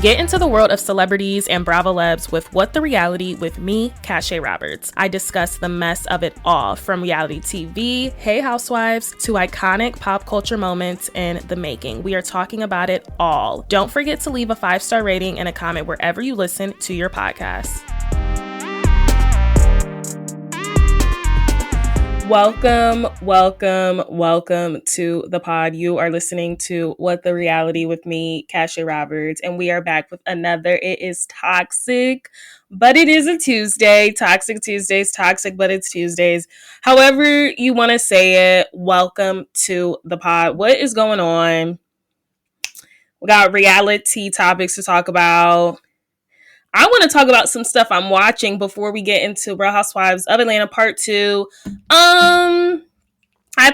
Get into the world of celebrities and Bravo Labs with What the Reality with me, Cache Roberts. I discuss the mess of it all, from reality TV, Hey Housewives, to iconic pop culture moments in the making. We are talking about it all. Don't forget to leave a 5-star rating and a comment wherever you listen to your podcast. Welcome to the pod. You are listening to What the Reality with me, Cache Roberts, and we are back with another. It is toxic, but it is a Tuesday. Toxic Tuesdays, toxic, but it's Tuesdays. However you want to say it, welcome to the pod. What is going on? We got reality topics to talk about. I want to talk about some stuff I'm watching before we get into Real Housewives of Atlanta Part 2. I'd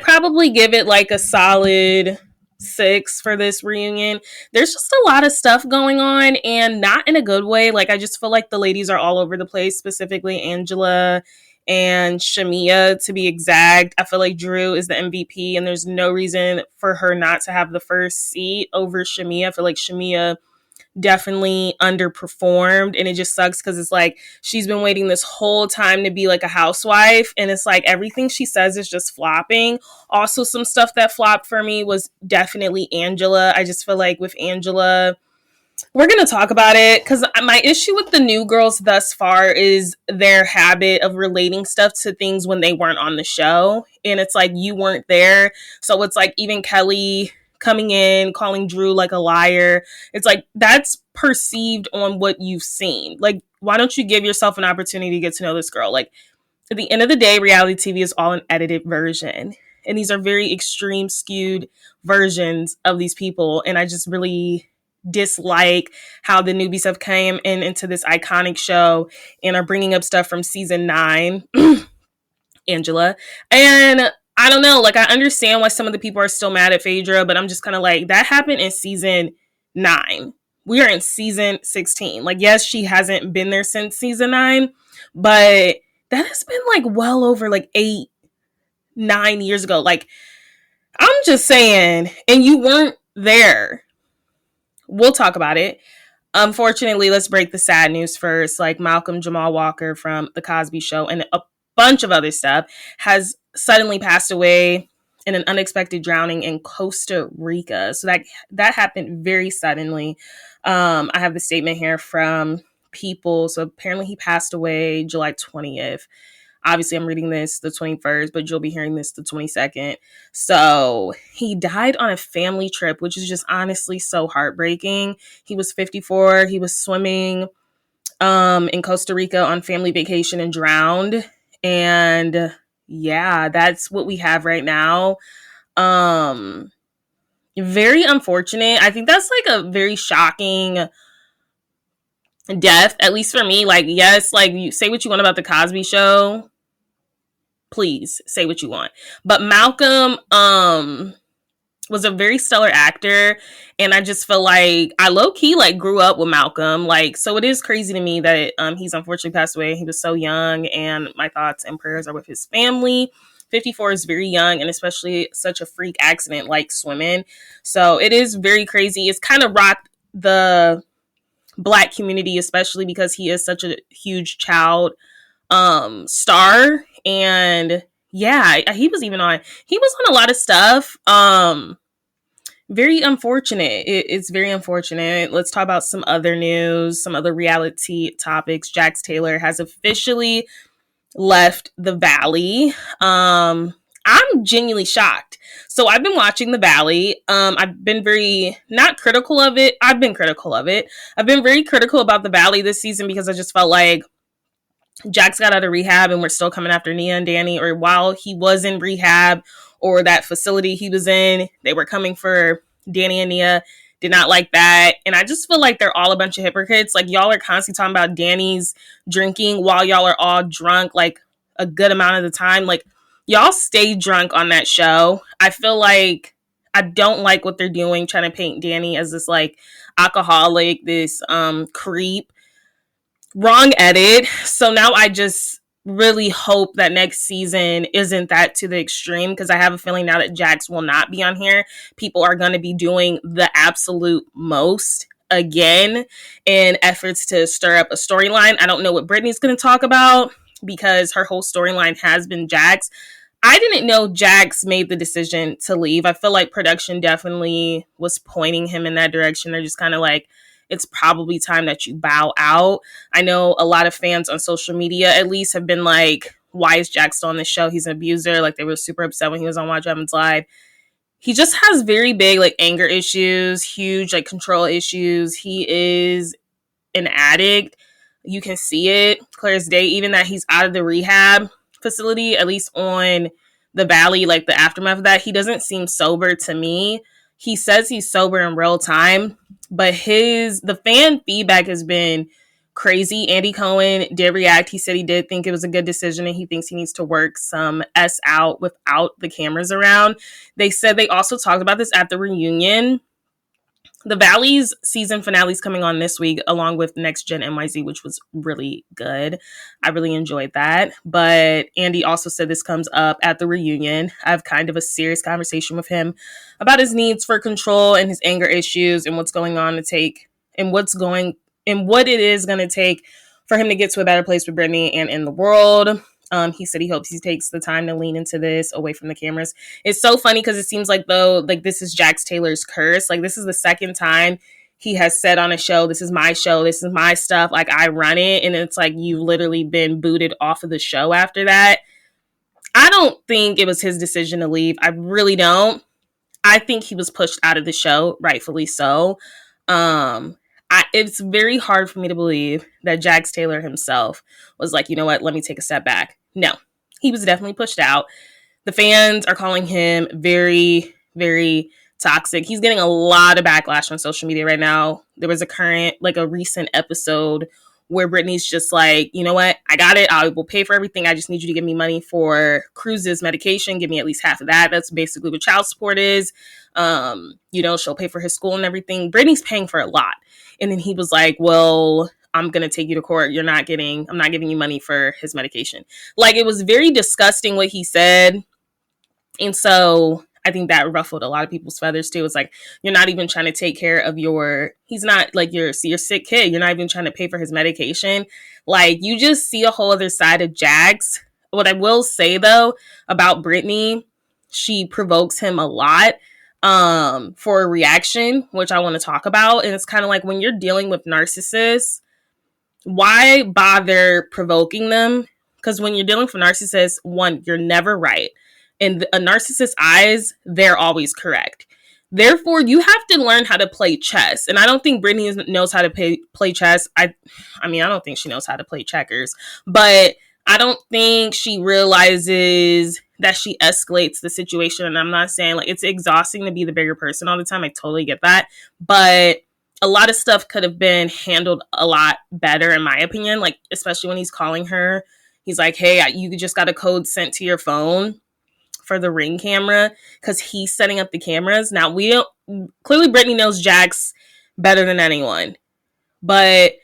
probably give it like a solid 6 for this reunion. There's just a lot of stuff going on, and not in a good way. Like, I just feel like the ladies are all over the place, specifically Angela and Shamia, to be exact. I feel like Drew is the MVP, and there's no reason for her not to have the first seat over Shamia. I feel like Shamia definitely underperformed, and it just sucks because it's like she's been waiting this whole time to be like a housewife, and it's like everything she says is just flopping. Also, some stuff that flopped for me was definitely Angela. I just feel like with Angela, we're going to talk about it because my issue with the new girls thus far is their habit of relating stuff to things when they weren't on the show, and it's like you weren't there. So it's like even Kelly coming in, calling Drew like a liar. It's like, that's perceived on what you've seen. Like, why don't you give yourself an opportunity to get to know this girl? Like, at the end of the day, reality TV is all an edited version. And these are very extreme, skewed versions of these people. And I just really dislike how the newbies have came into this iconic show and are bringing up stuff from season 9, Angela. And I don't know, like, I understand why some of the people are still mad at Phaedra, but I'm just kind of like, that happened in season 9. We are in season 16. Like, yes, she hasn't been there since season 9, but that has been like well over like 8-9 years ago. Like, I'm just saying, and you weren't there. We'll talk about it. Unfortunately, let's break the sad news first. Like, Malcolm Jamal Walker from The Cosby Show and a bunch of other stuff has suddenly passed away in an unexpected drowning in Costa Rica. So that happened very suddenly. I have the statement here from People. So apparently he passed away July 20th. Obviously, I'm reading this the 21st, but you'll be hearing this the 22nd. So he died on a family trip, which is just honestly so heartbreaking. He was 54. He was swimming in Costa Rica on family vacation and drowned. And yeah, that's what we have right now. Very unfortunate. I think that's like a very shocking death, at least for me. Like, yes, like, you say what you want about the Cosby Show. Please say what you want. But Malcolm was a very stellar actor, and I just feel like I low-key like grew up with Malcolm. Like, so it is crazy to me that he's unfortunately passed away. He was so young, and my thoughts and prayers are with his family. 54 is very young, and especially such a freak accident like swimming. So it is very crazy. It's kind of rocked the Black community, especially because he is such a huge child star. And yeah, he was on a lot of stuff. Very unfortunate. It's very unfortunate. Let's talk about some other news, some other reality topics. Jax Taylor has officially left the Valley. I'm genuinely shocked. So I've been watching the Valley. I've been very not critical of it. I've been critical of it. I've been very critical about the Valley this season because I just felt like Jax got out of rehab and we're still coming after Nia and Danny, or while he was in rehab or that facility he was in, they were coming for Danny and Nia. Did not like that. And I just feel like they're all a bunch of hypocrites. Like, y'all are constantly talking about Danny's drinking while y'all are all drunk, like, a good amount of the time. Like, y'all stay drunk on that show. I feel like I don't like what they're doing, trying to paint Danny as this, like, alcoholic, this creep. Wrong edit. So now I just really hope that next season isn't that to the extreme, because I have a feeling now that Jax will not be on here, people are going to be doing the absolute most again in efforts to stir up a storyline. I don't know what Brittany's going to talk about because her whole storyline has been Jax. I didn't know Jax made the decision to leave. I feel like production definitely was pointing him in that direction. They're just kind of like, it's probably time that you bow out. I know a lot of fans on social media at least have been like, why is Jax still on the show? He's an abuser. Like, they were super upset when he was on Watch Evans Live. He just has very big like anger issues, huge like control issues. He is an addict. You can see it clear as day, even that he's out of the rehab facility, at least on the Valley, like the aftermath of that. He doesn't seem sober to me. He says he's sober in real time, but the fan feedback has been crazy. Andy Cohen did react. He said he did think it was a good decision and he thinks he needs to work some S out without the cameras around. They said they also talked about this at the reunion. The Valley's season finale is coming on this week, along with Next Gen NYZ, which was really good. I really enjoyed that. But Andy also said this comes up at the reunion. I have kind of a serious conversation with him about his needs for control and his anger issues and what's going on to take and what it is going to take for him to get to a better place with Brittany and in the world. He said he hopes he takes the time to lean into this away from the cameras. It's so funny because it seems like though, like this is Jax Taylor's curse. Like this is the second time he has said on a show, this is my show, this is my stuff, like I run it. And it's like you've literally been booted off of the show after that. I don't think it was his decision to leave. I really don't. I think he was pushed out of the show, rightfully so. It's very hard for me to believe that Jax Taylor himself was like, you know what, let me take a step back. No, he was definitely pushed out. The fans are calling him very, very toxic. He's getting a lot of backlash on social media right now. There was a recent episode where Brittany's just like, you know what, I got it. I will pay for everything. I just need you to give me money for Cruz's medication. Give me at least half of that. That's basically what child support is. She'll pay for his school and everything. Brittany's paying for a lot. And then he was like, well, I'm going to take you to court. I'm not giving you money for his medication. Like, it was very disgusting what he said. And so I think that ruffled a lot of people's feathers too. It's like, you're not even trying to take care of he's not like your sick kid. You're not even trying to pay for his medication. Like, you just see a whole other side of Jax. What I will say though about Brittany, she provokes him a lot for a reaction, which I want to talk about. And it's kind of like when you're dealing with narcissists, why bother provoking them? Because when you're dealing with narcissists, one, you're never right. In a narcissist's eyes, they're always correct. Therefore, you have to learn how to play chess. And I don't think Brittany knows how to play chess. I don't think she knows how to play checkers. But I don't think she realizes that she escalates the situation. And I'm not saying like it's exhausting to be the bigger person all the time. I totally get that. But a lot of stuff could have been handled a lot better, in my opinion. Like, especially when he's calling her. He's like, hey, you just got a code sent to your phone for the Ring camera because he's setting up the cameras. Now, clearly Brittany knows Jax better than anyone. But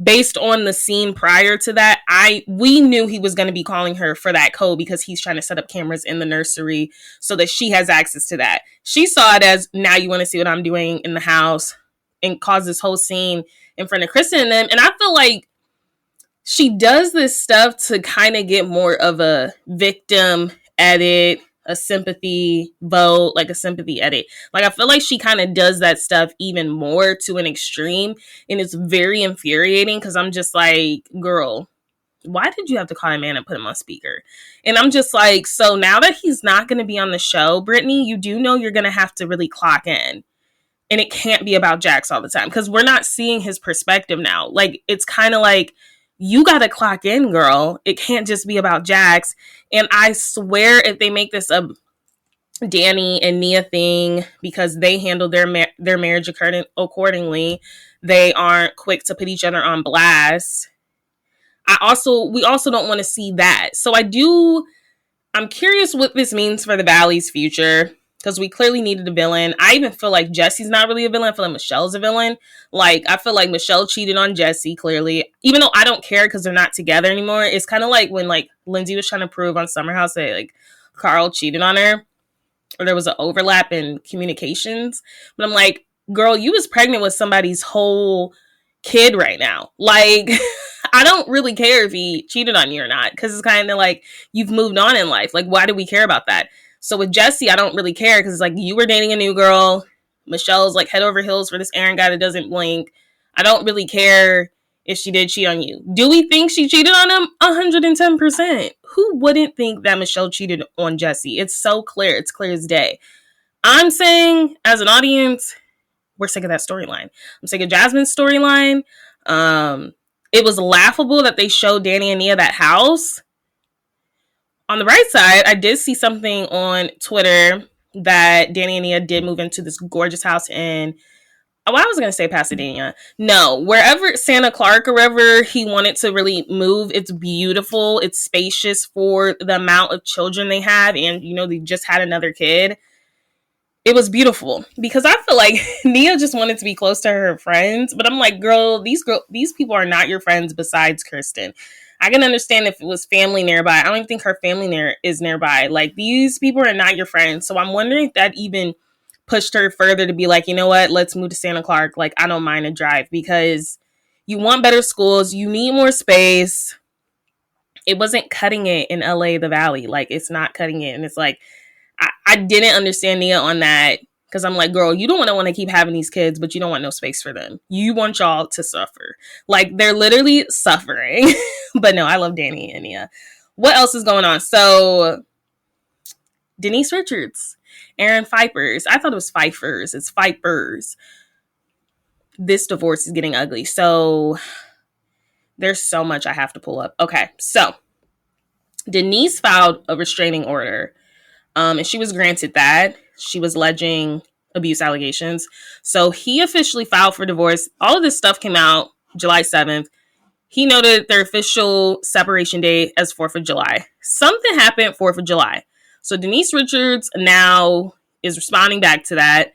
based on the scene prior to that, we knew he was going to be calling her for that code because he's trying to set up cameras in the nursery so that she has access to that. She saw it as, now you want to see what I'm doing in the house, and caused this whole scene in front of Kristen and them. And I feel like she does this stuff to kind of get more of a victim edit, a sympathy vote, like a sympathy edit. Like, I feel like she kind of does that stuff even more to an extreme. And it's very infuriating because I'm just like, girl, why did you have to call a man and put him on speaker? And I'm just like, so now that he's not going to be on the show, Brittany, you do know you're going to have to really clock in. And it can't be about Jax all the time because we're not seeing his perspective now. Like, it's kind of like, you got to clock in, girl. It can't just be about Jax. And I swear if they make this a Danny and Nia thing because they handled their marriage accordingly, they aren't quick to put each other on blast. We also don't want to see that. So I'm curious what this means for the Valley's future. Because we clearly needed a villain. I even feel like Jesse's not really a villain. I feel like Michelle's a villain. Like, I feel like Michelle cheated on Jesse, clearly. Even though I don't care because they're not together anymore. It's kind of like when, like, Lindsay was trying to prove on Summer House that, like, Carl cheated on her. Or there was an overlap in communications. But I'm like, girl, you was pregnant with somebody's whole kid right now. Like, I don't really care if he cheated on you or not, because it's kind of like you've moved on in life. Like, why do we care about that? So with Jesse, I don't really care, because it's like you were dating a new girl. Michelle's like head over heels for this Aaron guy that doesn't blink. I don't really care if she did cheat on you. Do we think she cheated on him? 110%. Who wouldn't think that Michelle cheated on Jesse? It's so clear. It's clear as day. I'm saying, as an audience, we're sick of that storyline. I'm sick of Jasmine's storyline. It was laughable that they showed Danny and Nia that house. On the right side, I did see something on Twitter that Danny and Nia did move into this gorgeous house in, I was going to say Pasadena. No, wherever, Santa Clark or wherever he wanted to really move. It's beautiful. It's spacious for the amount of children they have. And, you know, they just had another kid. It was beautiful, because I feel like Nia just wanted to be close to her friends. But I'm like, girl, these people are not your friends besides Kirsten. I can understand if it was family nearby. I don't even think her family is nearby. Like, these people are not your friends. So I'm wondering if that even pushed her further to be like, you know what, let's move to Santa Clark. Like, I don't mind a drive, because you want better schools. You need more space. It wasn't cutting it in LA, the Valley. Like, it's not cutting it. And it's like, I didn't understand Nia on that, because I'm like, girl, you don't want to keep having these kids, but you don't want no space for them. You want y'all to suffer. Like, they're literally suffering. But no, I love Danny and Nia. What else is going on? So, Denise Richards, Aaron Phypers. I thought it was Phypers. It's Phypers. This divorce is getting ugly. So, there's so much I have to pull up. Okay, so Denise filed a restraining order. And she was granted that. She was alleging abuse allegations. So he officially filed for divorce. All of this stuff came out July 7th. He noted their official separation date as 4th of July. Something happened 4th of July. So Denise Richards now is responding back to that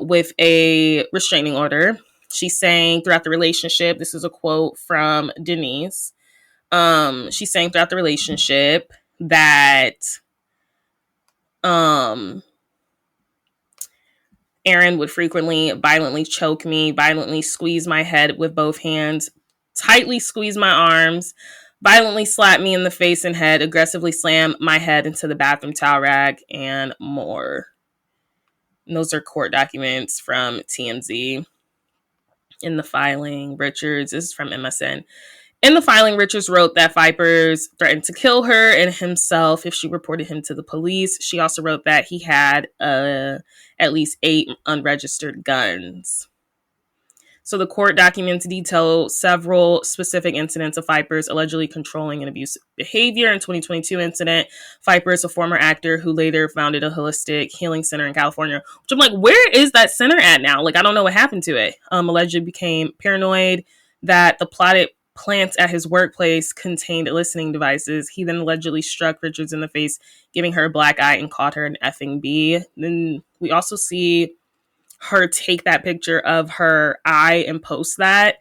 with a restraining order. She's saying throughout the relationship, this is a quote from Denise. She's saying throughout the relationship that Aaron would frequently violently choke me, violently squeeze my head with both hands, tightly squeeze my arms, violently slap me in the face and head, aggressively slam my head into the bathroom towel rack, and more. And those are court documents from TMZ. In the filing, Richards, this is from MSN. In the filing, Richards wrote that Phypers threatened to kill her and himself if she reported him to the police. She also wrote that he had at least 8 unregistered guns. So the court documents detail several specific incidents of Phypers allegedly controlling and abusive behavior. In 2022 incident, Phypers, a former actor who later founded a holistic healing center in California, which I'm like, where is that center at now? Like, I don't know what happened to it. Allegedly became paranoid that the plotted plants at his workplace contained listening devices. He then allegedly struck Richards in the face, giving her a black eye and called her an effing B. Then we also see her take that picture of her eye and post that,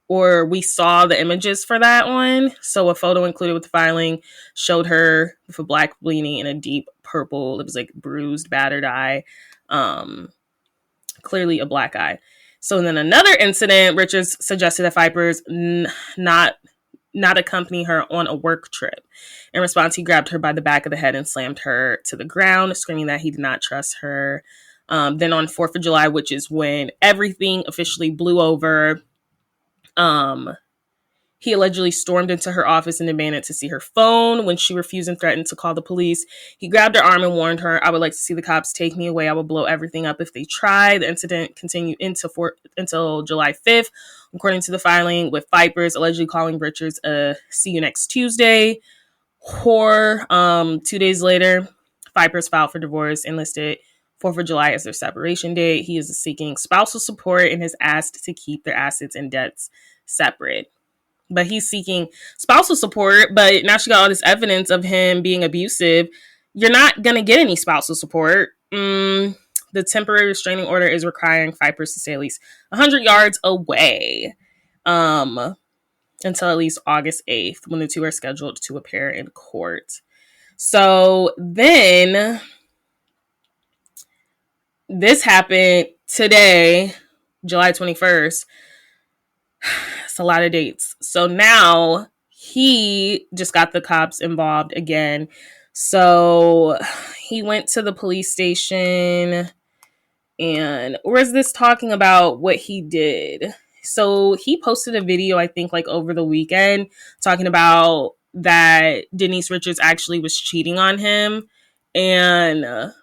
or we saw the images for that one. So a photo included with the filing showed her with a black beanie and a deep purple, it was like bruised, battered eye, clearly a black eye. So then another incident, Richards suggested that Phypers not accompany her on a work trip. In response, he grabbed her by the back of the head and slammed her to the ground, screaming that he did not trust her. Then on 4th of July, which is when everything officially blew over, he allegedly stormed into her office and demanded to see her phone. When she refused and threatened to call the police, he grabbed her arm and warned her, "I would like to see the cops take me away. I will blow everything up if they try." The incident continued until July 5th, according to the filing, with Phypers allegedly calling Richards a "see you next Tuesday" whore. 2 days later, Phypers filed for divorce and listed 4th of July as their separation date. He is seeking spousal support and has asked to keep their assets and debts separate. But he's seeking spousal support, but now she got all this evidence of him being abusive. You're not going to get any spousal support. The temporary restraining order is requiring Phypers to stay at least 100 yards away until at least August 8th, when the two are scheduled to appear in court. So then this happened today, July 21st, it's a lot of dates. So now he just got the cops involved again. So he went to the police station and was this talking about what he did. So he posted a video, I think, like over the weekend, talking about that Denise Richards actually was cheating on him. And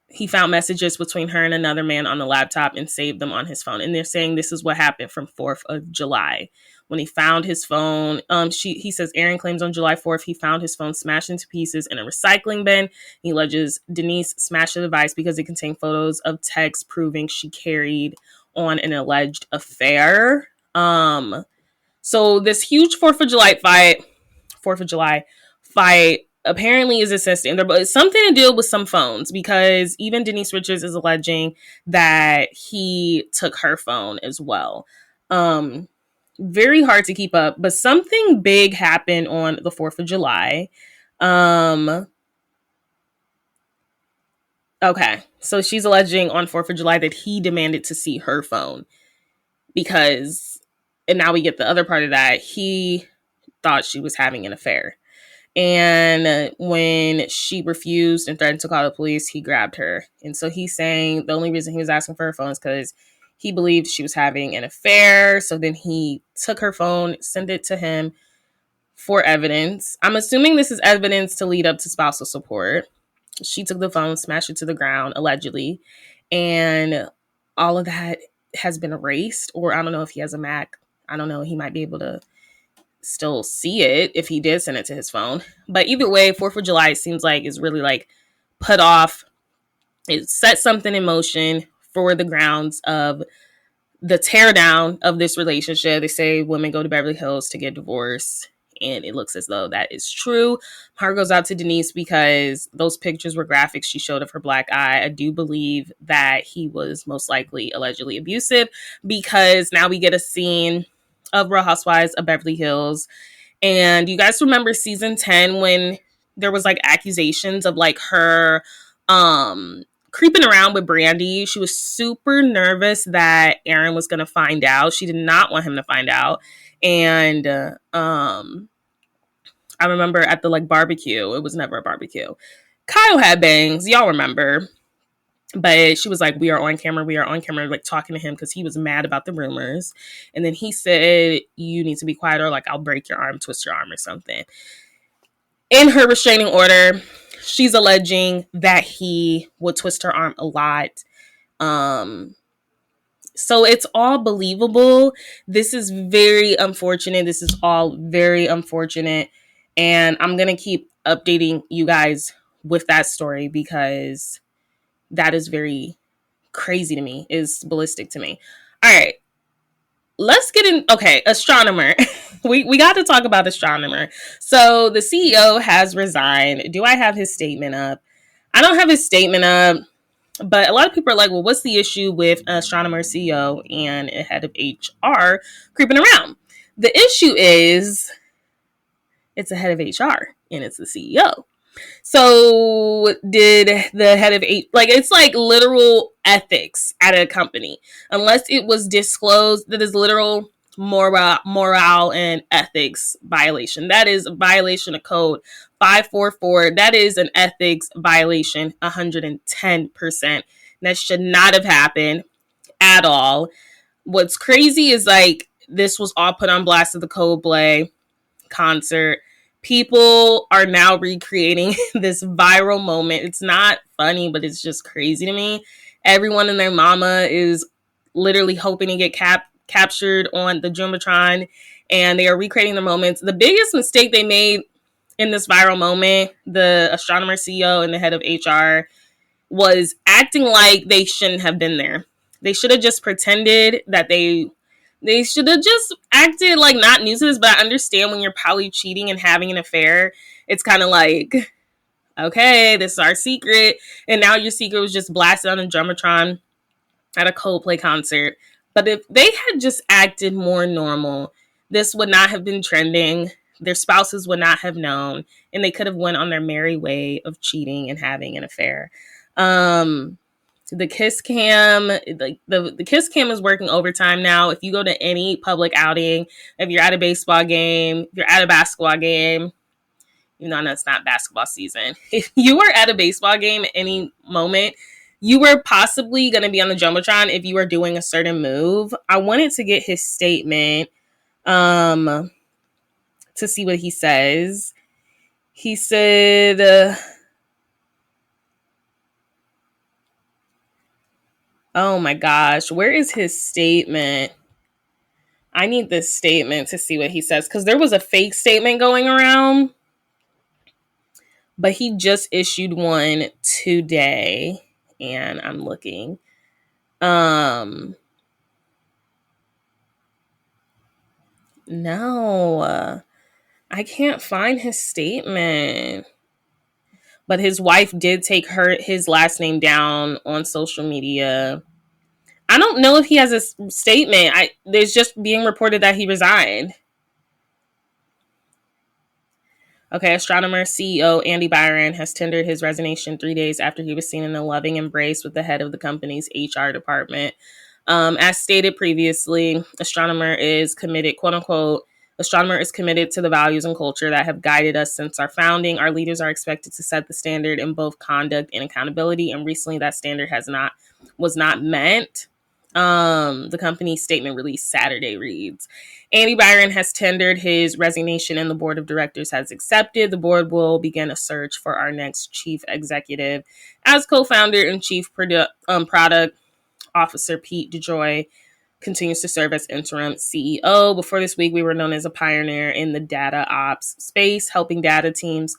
he found messages between her and another man on the laptop and saved them on his phone. And they're saying this is what happened from 4th of July. When he found his phone, he says Aaron claims on July 4th, he found his phone smashed into pieces in a recycling bin. He alleges Denise smashed the device because it contained photos of texts proving she carried on an alleged affair. So this huge 4th of July fight apparently is assisting there, but it's something to deal with some phones because even Denise Richards is alleging that he took her phone as well. Very hard to keep up, but something big happened on the 4th of July. Okay, so she's alleging on 4th of July that he demanded to see her phone because, and now we get the other part of that, he thought she was having an affair. And when she refused and threatened to call the police, he grabbed her. And so he's saying the only reason he was asking for her phone is because he believed she was having an affair. So then he took her phone, sent it to him for evidence. I'm assuming this is evidence to lead up to spousal support. She took the phone, smashed it to the ground, allegedly. And all of that has been erased. Or I don't know if he has a Mac. I don't know. He might be able to still see it if he did send it to his phone. But either way, 4th of July, it seems like is really like put off. It set something in motion for the grounds of the teardown of this relationship. They say women go to Beverly Hills to get divorced, and it looks as though that is true. Heart goes out to Denise because those pictures were graphics she showed of her black eye. I do believe that he was most likely allegedly abusive because now we get a scene of Real Housewives of Beverly Hills. And you guys remember season 10 when there was like accusations of like her creeping around with Brandy. She was super nervous that Aaron was going to find out. She did not want him to find out. And I remember at the like barbecue, it was never a barbecue. Kyle had bangs, y'all remember. But she was like, we are on camera, like talking to him because he was mad about the rumors. And then he said, you need to be quiet or like I'll break your arm, twist your arm or something. In her restraining order, she's alleging that he would twist her arm a lot. So it's all believable. This is very unfortunate. This is all very unfortunate. And I'm going to keep updating you guys with that story because that is very crazy to me, is ballistic to me. All right, let's get in. Okay, Astronomer. we got to talk about Astronomer. So the CEO has resigned. Do I have his statement up? I don't have his statement up, but a lot of people are like, well, what's the issue with Astronomer CEO and a head of HR creeping around? The issue is it's a head of HR and it's the CEO. So did the head of it's like literal ethics at a company, unless it was disclosed, that is literal moral and ethics violation. That is a violation of code 544. That is an ethics violation 110%. That should not have happened at all. What's crazy is like this was all put on blast at the Coldplay concert. People are now recreating this viral moment. It's not funny, but it's just crazy to me. Everyone and their mama is literally hoping to get captured on the Jumbotron, and they are recreating the moments. The biggest mistake they made in this viral moment, the Astronomer CEO and the head of HR, was acting like they shouldn't have been there. They should have just pretended that they should have just acted like not new to this, but I understand when you're probably cheating and having an affair, it's kind of like, okay, this is our secret. And now your secret was just blasted on a Jumbotron at a Coldplay concert. But if they had just acted more normal, this would not have been trending. Their spouses would not have known. And they could have went on their merry way of cheating and having an affair. The kiss cam, like the kiss cam is working overtime now. If you go to any public outing, if you're at a baseball game, if you're at a basketball game, even though it's not basketball season, if you were at a baseball game at any moment, you were possibly going to be on the Jumbotron if you were doing a certain move. I wanted to get his statement to see what he says. He said, oh my gosh, where is his statement? I need this statement to see what he says, because there was a fake statement going around, but he just issued one today, and I'm looking. No, I can't find his statement. But his wife did take his last name down on social media. I don't know if he has a statement. There's just being reported that he resigned. Okay, Astronomer CEO Andy Byron has tendered his resignation 3 days after he was seen in a loving embrace with the head of the company's HR department. As stated previously, Astronomer is committed, quote unquote, Astronomer is committed to the values and culture that have guided us since our founding. Our leaders are expected to set the standard in both conduct and accountability, and recently that standard was not met. The company's statement released Saturday reads, Andy Byron has tendered his resignation and the board of directors has accepted. The board will begin a search for our next chief executive. As co-founder and chief product officer Pete DeJoy continues to serve as interim CEO. Before this week, we were known as a pioneer in the data ops space, helping data teams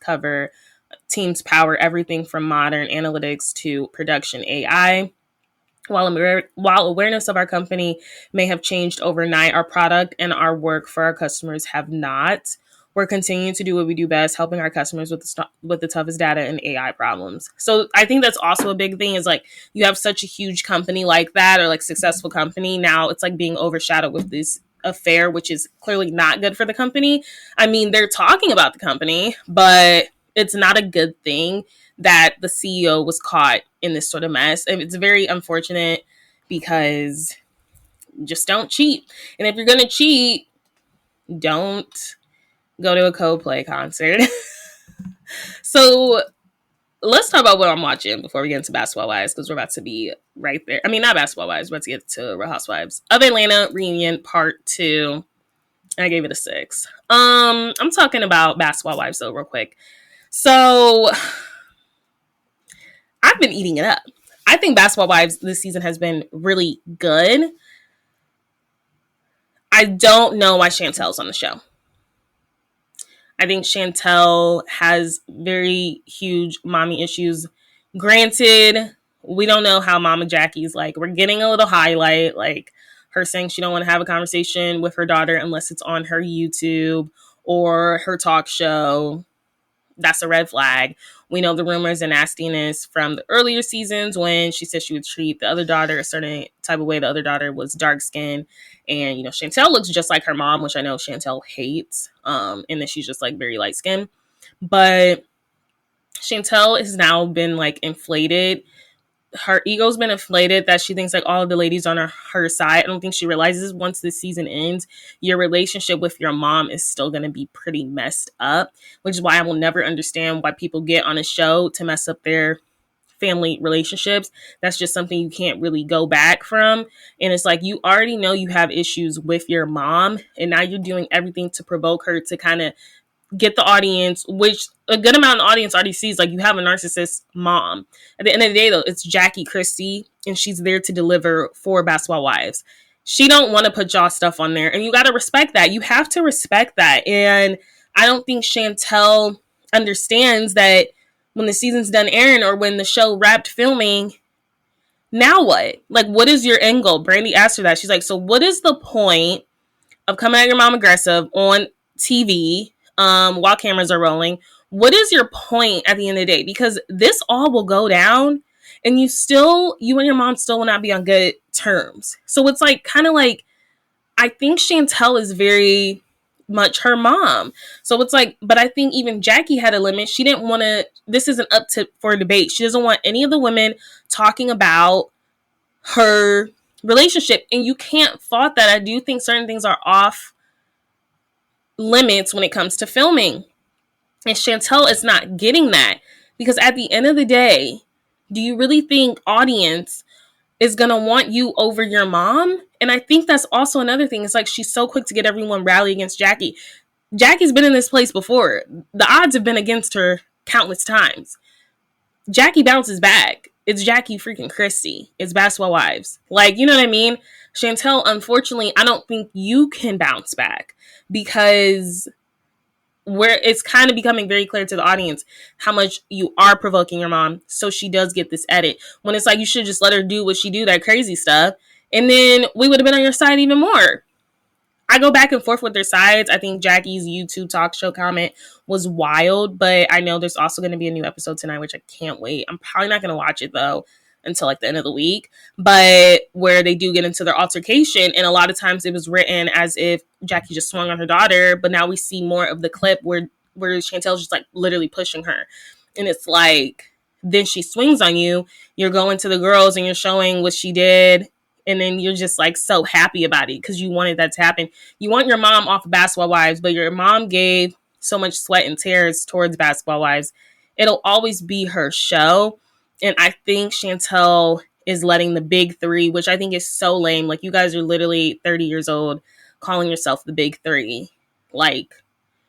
power everything from modern analytics to production AI. While awareness of our company may have changed overnight, our product and our work for our customers have not. We're continuing to do what we do best, helping our customers with the toughest data and AI problems. So I think that's also a big thing is like you have such a huge company like that or like successful company. Now it's like being overshadowed with this affair, which is clearly not good for the company. I mean, they're talking about the company, but it's not a good thing that the CEO was caught in this sort of mess. It's very unfortunate because just don't cheat. And if you're going to cheat, don't go to a Coldplay concert. So let's talk about what I'm watching before we get into Basketball Wives, because we're about to be right there. I mean, not Basketball Wives, we're about to get to Real Housewives of Atlanta Reunion Part 2. I gave it a 6. I'm talking about Basketball Wives though real quick. So I've been eating it up. I think Basketball Wives this season has been really good. I don't know why Chantel's on the show. I think Chantel has very huge mommy issues. Granted, we don't know how Mama Jackie's like. We're getting a little highlight, like her saying she don't want to have a conversation with her daughter unless it's on her YouTube or her talk show. That's a red flag. We know the rumors and nastiness from the earlier seasons when she said she would treat the other daughter a certain type of way. The other daughter was dark skinned. And, Chantel looks just like her mom, which I know Chantel hates. And then she's just like very light skinned. But Chantel has now been like inflated. Her ego's been inflated that she thinks like all of the ladies on her side. I don't think she realizes once this season ends, your relationship with your mom is still going to be pretty messed up, which is why I will never understand why people get on a show to mess up their family relationships. That's just something you can't really go back from. And it's like, you already know you have issues with your mom, and now you're doing everything to provoke her to kind of get the audience, which a good amount of the audience already sees, like you have a narcissist mom. At the end of the day, though, it's Jackie Christie, and she's there to deliver for Basketball Wives. She don't want to put y'all stuff on there, and you got to respect that. You have to respect that. And I don't think Chantel understands that when the season's done airing or when the show wrapped filming, now what? Like, what is your end goal? Brandy asked her that. She's like, so what is the point of coming at your mom aggressive on TV while cameras are rolling? What is your point at the end of the day? Because this all will go down and you and your mom still will not be on good terms. So it's like kind of like, I think Chantel is very much her mom. So it's like, but I think even Jackie had a limit. She didn't want to, this isn't up to for a debate. She doesn't want any of the women talking about her relationship. And you can't fault that. I do think certain things are off limits when it comes to filming. And Chantel is not getting that. Because at the end of the day, do you really think audience is going to want you over your mom? And I think that's also another thing. It's like she's so quick to get everyone rally against Jackie. Jackie's been in this place before. The odds have been against her countless times. Jackie bounces back. It's Jackie freaking Christie. It's Basketball Wives. Like, you know what I mean? Chantel, unfortunately, I don't think you can bounce back because where it's kind of becoming very clear to the audience how much you are provoking your mom. So she does get this edit. When it's like, you should just let her do what she do, that crazy stuff. And then we would have been on your side even more. I go back and forth with their sides. I think Jackie's YouTube talk show comment was wild, but I know there's also going to be a new episode tonight, which I can't wait. I'm probably not going to watch it though until like the end of the week, but where they do get into their altercation. And a lot of times it was written as if Jackie just swung on her daughter, but now we see more of the clip where Chantel's just like literally pushing her. And it's like, then she swings on you. You're going to the girls and you're showing what she did. And then you're just like so happy about it because you wanted that to happen. You want your mom off of Basketball Wives, but your mom gave so much sweat and tears towards Basketball Wives. It'll always be her show. And I think Chantel is letting the big three, which I think is so lame. Like, you guys are literally 30 years old calling yourself the big three. Like,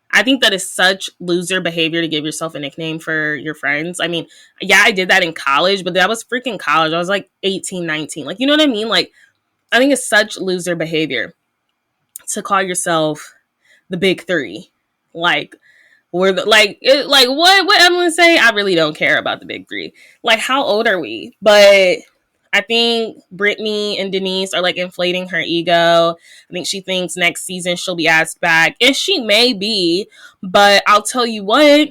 I think that is such loser behavior to give yourself a nickname for your friends. I mean, yeah, I did that in college, but that was freaking college. I was like 18, 19. Like, you know what I mean? Like, I think it's such loser behavior to call yourself the big three. Like, we're the, like what Emily say? I really don't care about the big three. Like, how old are we? But I think Brittany and Denise are like inflating her ego. I think she thinks next season she'll be asked back. And she may be, but I'll tell you what,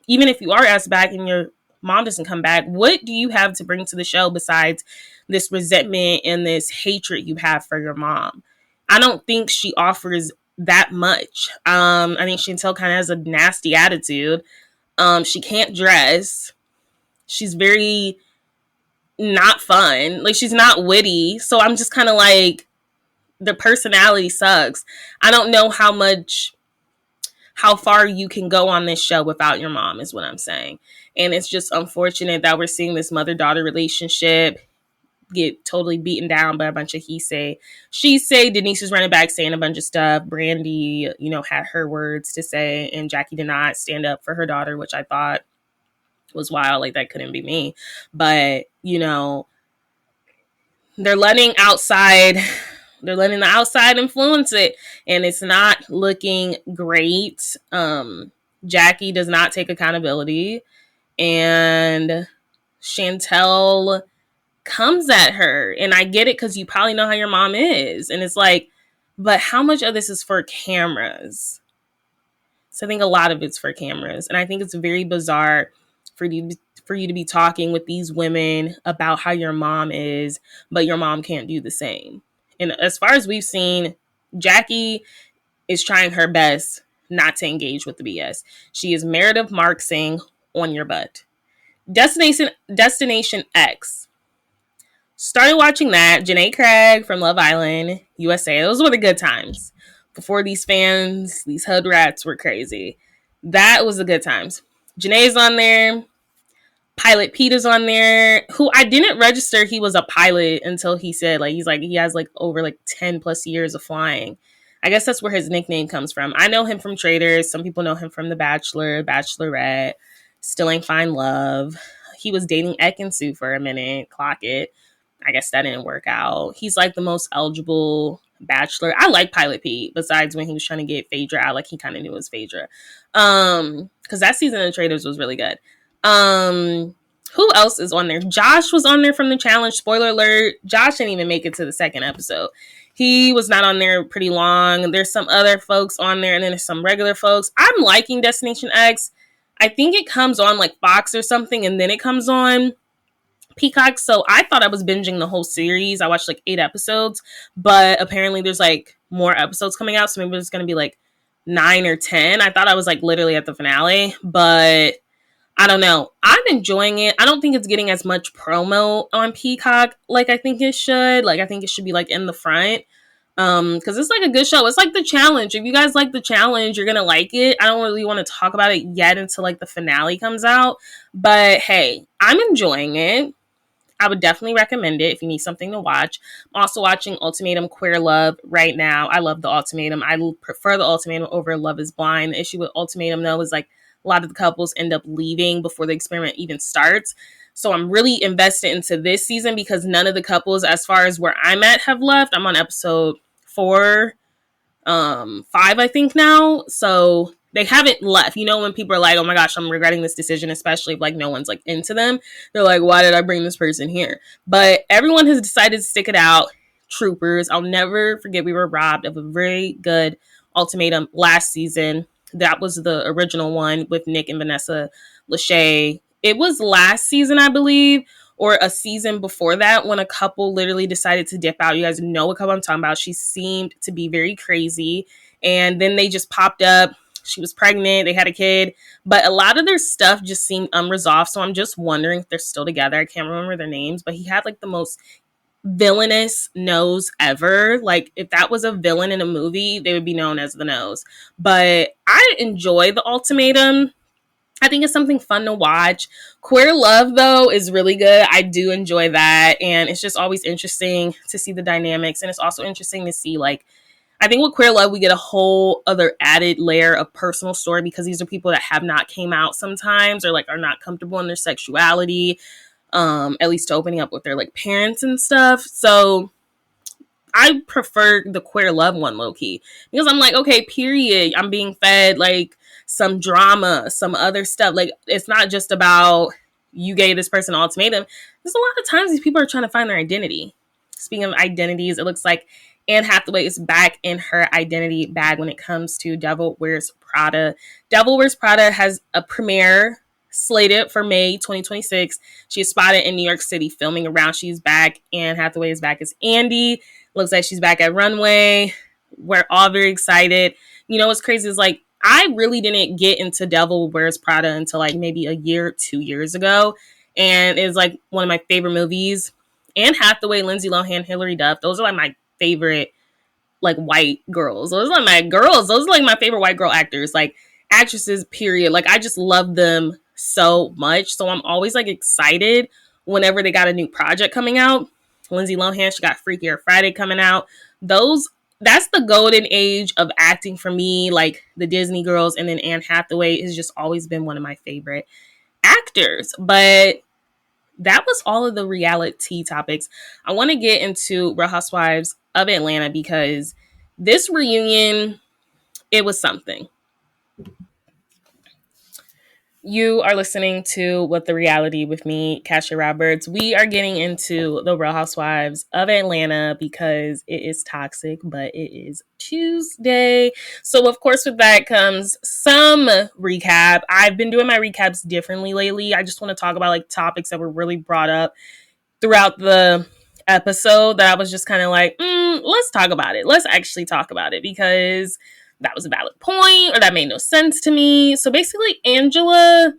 even if you are asked back and your mom doesn't come back, what do you have to bring to the show besides this resentment and this hatred you have for your mom? I don't think she offers that much. I think Chantel kind of has a nasty attitude. She can't dress. She's very not fun. Like, she's not witty. So I'm just kind of like, the personality sucks. I don't know how far you can go on this show without your mom is what I'm saying. And it's just unfortunate that we're seeing this mother-daughter relationship get totally beaten down by a bunch of he say, she say. Denise was running back saying a bunch of stuff. Brandy, had her words to say, and Jackie did not stand up for her daughter, which I thought was wild. Like, that couldn't be me. But they're letting the outside influence it, and it's not looking great. Jackie does not take accountability, and Chantel comes at her. And I get it, because you probably know how your mom is, and it's like, but how much of this is for cameras? So I think a lot of it's for cameras, and I think it's very bizarre for you to be talking with these women about how your mom is, but your mom can't do the same. And as far as we've seen, Jackie is trying her best not to engage with the BS. She is Meredith Marksing on your butt. Destination X. Started watching that. Janae Craig from Love Island, USA. Those were the good times. Before these fans, these HUD rats were crazy. That was the good times. Janae's on there. Pilot Pete is on there, who I didn't register he was a pilot until he said, he has over 10 plus years of flying. I guess that's where his nickname comes from. I know him from Traders. Some people know him from The Bachelor, Bachelorette, Still Ain't Find Love. He was dating Ekin-Su for a minute. Clock it. I guess that didn't work out. He's like the most eligible bachelor. I like Pilot Pete, besides when he was trying to get Phaedra out. Like, he kind of knew it was Phaedra. Because that season of Traders was really good. Who else is on there? Josh was on there from the challenge. Spoiler alert, Josh didn't even make it to the second episode. He was not on there pretty long. There's some other folks on there, and then there's some regular folks. I'm liking Destination X. I think it comes on like Fox or something, and then it comes on Peacock. So I thought I was binging the whole series. I watched 8 episodes, but apparently there's more episodes coming out. So maybe there's going to be 9 or 10. I thought I was like literally at the finale, but I don't know. I'm enjoying it. I don't think it's getting as much promo on Peacock like I think it should. Like I think it should be like in the front. Because it's like a good show. It's like The Challenge. If you guys like The Challenge, you're gonna like it. I don't really want to talk about it yet until like the finale comes out. But hey, I'm enjoying it. I would definitely recommend it if you need something to watch. I'm also watching Ultimatum Queer Love right now. I love the Ultimatum. I prefer the Ultimatum over Love is Blind. The issue with Ultimatum, though, is like a lot of the couples end up leaving before the experiment even starts. So I'm really invested into this season because none of the couples, as far as where I'm at, have left. I'm on episode 4, 5, I think now. So they haven't left. You know, when people are like, oh my gosh, I'm regretting this decision, especially if like no one's like into them. They're like, why did I bring this person here? But everyone has decided to stick it out. Troopers. I'll never forget we were robbed of a very good Ultimatum last season. That was the original one with Nick and Vanessa Lachey. It was last season, I believe, or a season before that, when a couple literally decided to dip out. You guys know what couple I'm talking about. She seemed to be very crazy. And then they just popped up. She was pregnant. They had a kid. But a lot of their stuff just seemed unresolved. So I'm just wondering if they're still together. I can't remember their names. But he had like the most villainous nose ever. Like if that was a villain in a movie, they would be known as the Nose. But I enjoy the Ultimatum. I think it's something fun to watch. Queer Love, though, is really good. I do enjoy that. And it's just always interesting to see the dynamics. And it's also interesting to see, like, I think with Queer Love, we get a whole other added layer of personal story because these are people that have not came out sometimes or, like, are not comfortable in their sexuality, at least to opening up with their, like, parents and stuff. So I prefer the Queer Love one, low-key, because I'm like, okay, period. I'm being fed, like, some drama, some other stuff. Like, it's not just about you gave this person an ultimatum. There's a lot of times these people are trying to find their identity. Speaking of identities, it looks like Anne Hathaway is back in her identity bag when it comes to Devil Wears Prada. Devil Wears Prada has a premiere slated for May 2026. She is spotted in New York City filming around. She's back. Anne Hathaway is back as Andy. Looks like she's back at Runway. We're all very excited. You know what's crazy is like I really didn't get into Devil Wears Prada until like maybe a year, 2 years ago. And it's like one of my favorite movies. Anne Hathaway, Lindsay Lohan, Hilary Duff. Those are like my favorite like white girls. Those are like my girls. Those are like my favorite white girl actors. Like actresses, period. Like I just love them so much. So I'm always like excited whenever they got a new project coming out. Lindsay Lohan, she got Freakier Friday coming out. That's the golden age of acting for me, like the Disney girls, and then Anne Hathaway has just always been one of my favorite actors. But that was all of the reality topics. I want to get into Real Housewives of Atlanta because this reunion, it was something. You are listening to What the Reality with me, Kasha Roberts. We are getting into the Real Housewives of Atlanta because it is toxic, but it is Tuesday. So, of course, with that comes some recap. I've been doing my recaps differently lately. I just want to talk about like topics that were really brought up throughout the episode that I was just kind of like, let's talk about it. Let's actually talk about it because that was a valid point or that made no sense to me. So basically, Angela,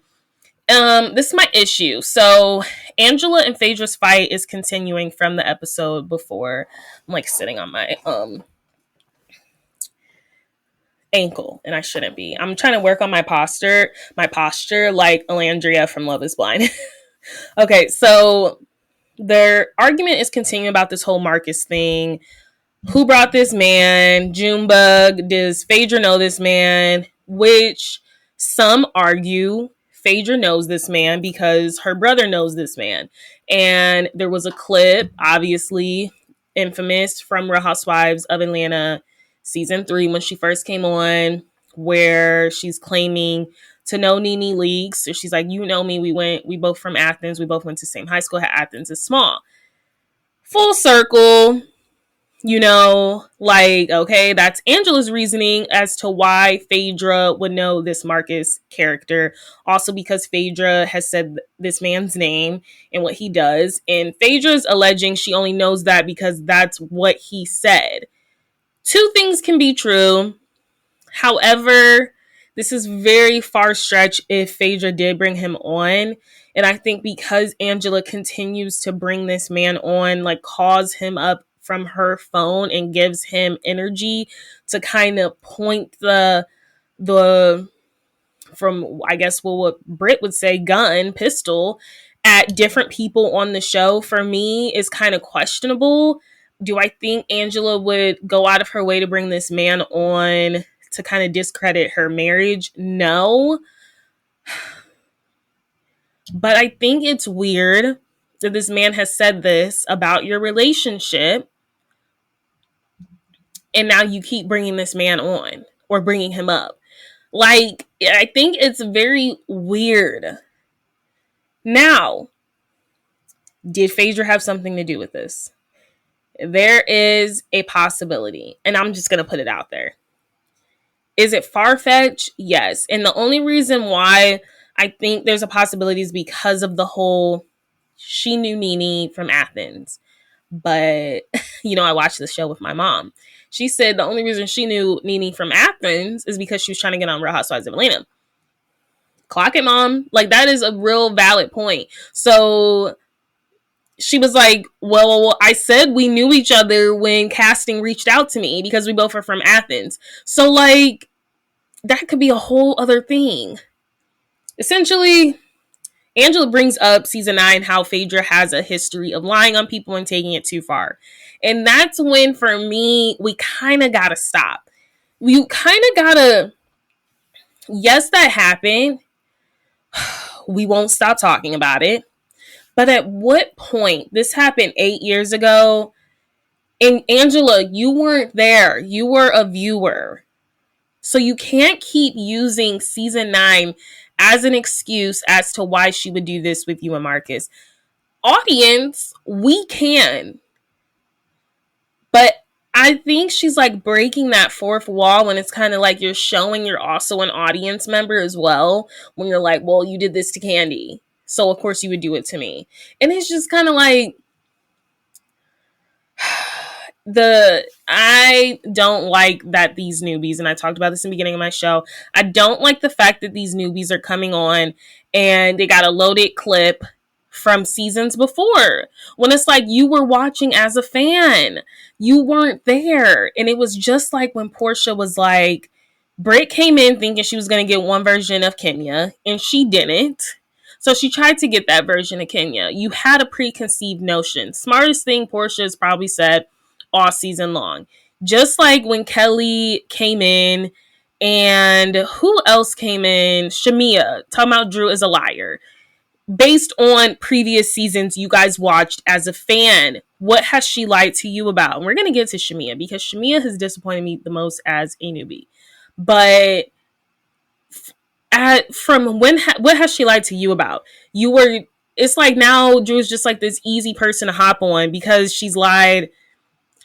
this is my issue. So Angela and Phaedra's fight is continuing from the episode before. I'm like sitting on my ankle and I shouldn't be. I'm trying to work on my posture like Alandria from Love is Blind. Okay, so their argument is continuing about this whole Marcus thing. Who brought this man? Junebug. Does Phaedra know this man? Which some argue Phaedra knows this man because her brother knows this man. And there was a clip, obviously infamous, from Real Housewives of Atlanta season 3 when she first came on, where she's claiming to know Nene Leakes. So she's like, you know me, we both from Athens. We both went to the same high school. Athens is small. Full circle. You know, like, okay, that's Angela's reasoning as to why Phaedra would know this Marcus character. Also because Phaedra has said this man's name and what he does. And Phaedra's alleging she only knows that because that's what he said. Two things can be true. However, this is very far stretch if Phaedra did bring him on. And I think because Angela continues to bring this man on, like calls him up from her phone and gives him energy to kind of point the from, I guess, well, what Britt would say, gun, pistol, at different people on the show, for me, is kind of questionable. Do I think Angela would go out of her way to bring this man on to kind of discredit her marriage? No. But I think it's weird that this man has said this about your relationship, and now you keep bringing this man on or bringing him up. Like, I think it's very weird. Now, did Phaedra have something to do with this? There is a possibility, and I'm just going to put it out there. Is it far-fetched? Yes. And the only reason why I think there's a possibility is because of the whole, she knew Nene from Athens. But, I watched this show with my mom. She said the only reason she knew Nene from Athens is because she was trying to get on Real Housewives of Atlanta. Clock it, Mom. Like, that is a real valid point. So she was like, well, I said we knew each other when casting reached out to me because we both are from Athens. So, like, that could be a whole other thing. Essentially, Angela brings up season 9 how Phaedra has a history of lying on people and taking it too far. And that's when, for me, we kind of got to stop. You kind of got to, yes, that happened. We won't stop talking about it. But at what point, this happened 8 years ago, and Angela, you weren't there. You were a viewer. So you can't keep using season 9 as an excuse as to why she would do this with you and Marcus. Audience, we can. But I think she's like breaking that fourth wall when it's kind of like you're showing you're also an audience member as well. When you're like, well, you did this to Candy, so of course you would do it to me. And it's just kind of like, I don't like that these newbies, and I talked about this in the beginning of my show, I don't like the fact that these newbies are coming on and they got a loaded clip from seasons before, when it's like you were watching as a fan. You weren't there. And it was just like when Portia was like, Britt came in thinking she was going to get one version of Kenya, and she didn't. So she tried to get that version of Kenya. You had a preconceived notion. Smartest thing Portia has probably said all season long. Just like when Kelly came in, and who else came in? Shamia, talking about Drew is a liar. Based on previous seasons you guys watched as a fan, what has she lied to you about? And we're going to get to Shamia, because Shamia has disappointed me the most as a newbie. But what has she lied to you about? It's like now Drew's just like this easy person to hop on because she's lied.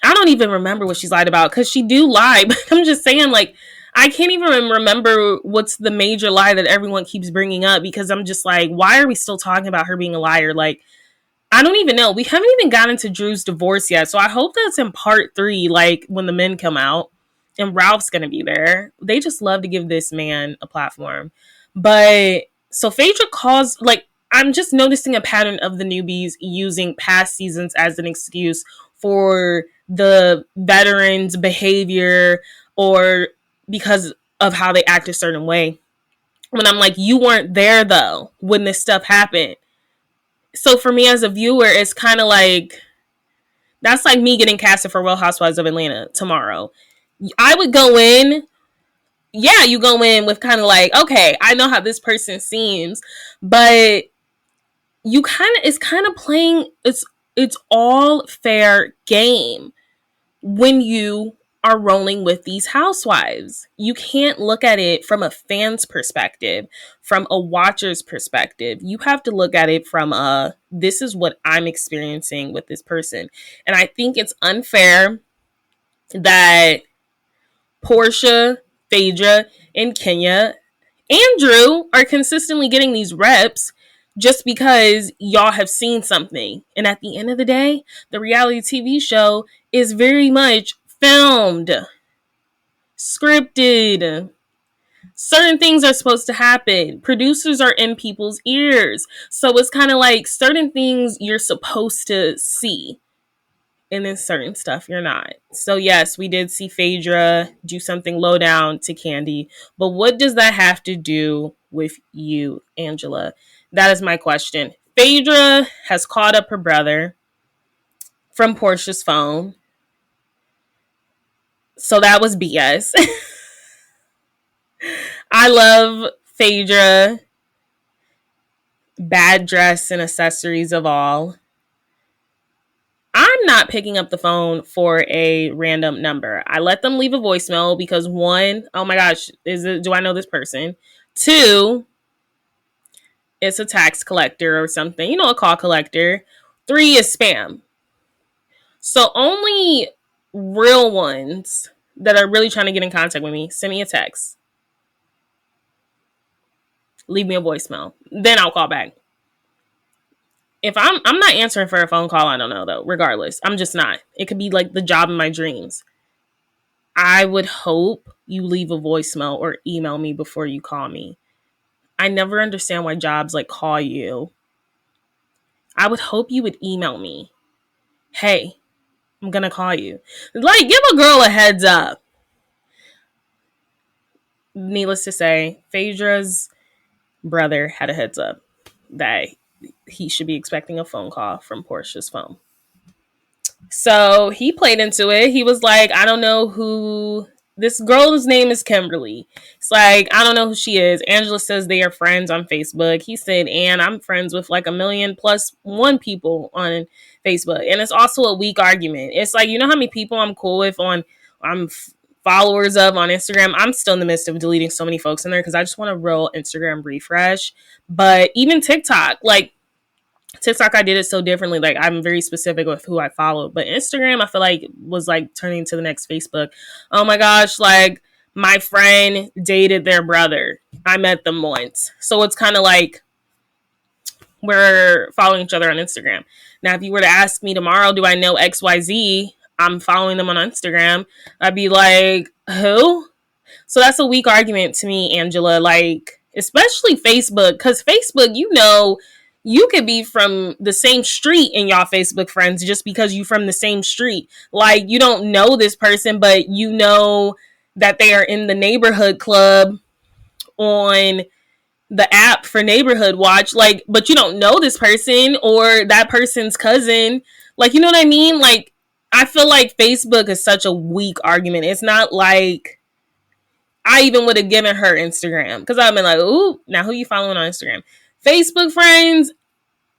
I don't even remember what she's lied about, because she do lie, but I'm just saying, like, I can't even remember what's the major lie that everyone keeps bringing up, because I'm just like, why are we still talking about her being a liar? Like, I don't even know. We haven't even gotten to Drew's divorce yet, so I hope that's in part 3, like, when the men come out, and Ralph's gonna be there. They just love to give this man a platform. But, so Phaedra calls, like, I'm just noticing a pattern of the newbies using past seasons as an excuse for the veterans' behavior, or because of how they act a certain way. When I'm like, you weren't there though when this stuff happened. So for me as a viewer, it's kind of like, that's like me getting casted for Real Housewives of Atlanta tomorrow. I would go in, yeah, you go in with kind of like, okay, I know how this person seems, but it's kind of playing, it's all fair game when you are rolling with these housewives. You can't look at it from a fan's perspective, from a watcher's perspective. You have to look at it from this is what I'm experiencing with this person. And I think it's unfair that Portia, Phaedra, and Kenya and Drew are consistently getting these reps just because y'all have seen something. And at the end of the day, the reality TV show is very much filmed. scripted. Certain things are supposed to happen. Producers are in people's ears. So it's kind of like certain things you're supposed to see. And then certain stuff you're not. So yes, we did see Phaedra do something low down to Candy. But what does that have to do with you, Angela? That is my question. Phaedra has called up her brother from Portia's phone. So that was BS. I love Phaedra. Bad dress and accessories of all. I'm not picking up the phone for a random number. I let them leave a voicemail because one, oh my gosh, do I know this person? Two, it's a tax collector or something, a call collector. Three is spam. So only real ones that are really trying to get in contact with me, send me a text. Leave me a voicemail. Then I'll call back. If I'm not answering for a phone call, I don't know though. Regardless, I'm just not. It could be like the job of my dreams. I would hope you leave a voicemail or email me before you call me. I never understand why jobs like call you. I would hope you would email me. Hey, I'm gonna call you. Like, give a girl a heads up. Needless to say, Phaedra's brother had a heads up that he should be expecting a phone call from Portia's phone. So he played into it. He was like, I don't know who this girl's name is Kimberly. It's like, I don't know who she is. Angela says they are friends on Facebook. He said, and I'm friends with like 1,000,000+1 people on Facebook. And it's also a weak argument. It's like, you know how many people I'm cool with I'm followers of on Instagram? I'm still in the midst of deleting so many folks in there because I just want a real Instagram refresh. But even TikTok, like, TikTok, I did it so differently. Like, I'm very specific with who I follow. But Instagram, I feel like was like turning to the next Facebook. Oh my gosh, like my friend dated their brother. I met them once. So it's kind of like we're following each other on Instagram. Now, if you were to ask me tomorrow, do I know XYZ? I'm following them on Instagram. I'd be like, who? So that's a weak argument to me, Angela. Like, especially Facebook. Because Facebook, you could be from the same street in y'all Facebook friends just because you from the same street. Like, you don't know this person, but you know that they are in the neighborhood club on the app for neighborhood watch. Like, but you don't know this person or that person's cousin. Like, you know what I mean? Like, I feel like Facebook is such a weak argument. It's not like I even would have given her Instagram because I've been like, ooh, now who you following on Instagram? Facebook friends.